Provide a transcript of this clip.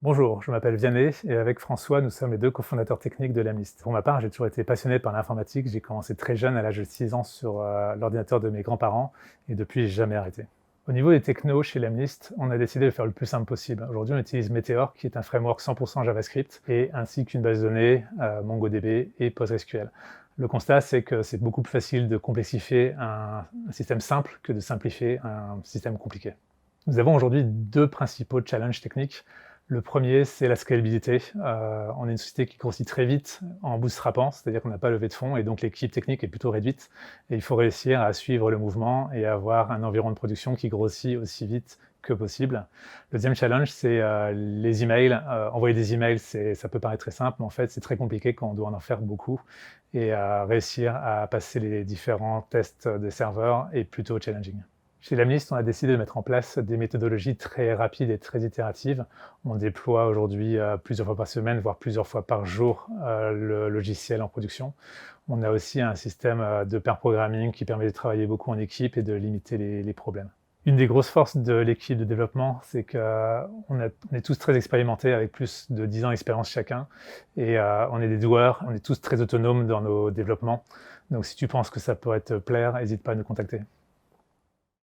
Bonjour, je m'appelle Vianney et avec François, nous sommes les deux cofondateurs techniques de Lemlist. Pour ma part, j'ai toujours été passionné par l'informatique. J'ai commencé très jeune, à l'âge de 6 ans, sur l'ordinateur de mes grands-parents et depuis, j'ai jamais arrêté. Au niveau des technos chez Lemlist, on a décidé de faire le plus simple possible. Aujourd'hui, on utilise Meteor, qui est un framework 100% JavaScript, et ainsi qu'une base de données, MongoDB et PostgreSQL. Le constat, c'est que c'est beaucoup plus facile de complexifier un système simple que de simplifier un système compliqué. Nous avons aujourd'hui deux principaux challenges techniques. Le premier, c'est la scalabilité. On est une société qui grossit très vite en bootstrapant, c'est-à-dire qu'on n'a pas levé de fonds et donc l'équipe technique est plutôt réduite. Et il faut réussir à suivre le mouvement et à avoir un environnement de production qui grossit aussi vite que possible. Le deuxième challenge, c'est les emails. Envoyer des emails, ça peut paraître très simple, mais en fait, c'est très compliqué quand on doit en faire beaucoup. Et réussir à passer les différents tests des serveurs est plutôt challenging. Chez Lemlist, on a décidé de mettre en place des méthodologies très rapides et très itératives. On déploie aujourd'hui plusieurs fois par semaine, voire plusieurs fois par jour, le logiciel en production. On a aussi un système de pair programming qui permet de travailler beaucoup en équipe et de limiter les problèmes. Une des grosses forces de l'équipe de développement, c'est qu'on est tous très expérimentés avec plus de 10 ans d'expérience chacun et on est des doueurs, on est tous très autonomes dans nos développements. Donc si tu penses que ça pourrait te plaire, n'hésite pas à nous contacter.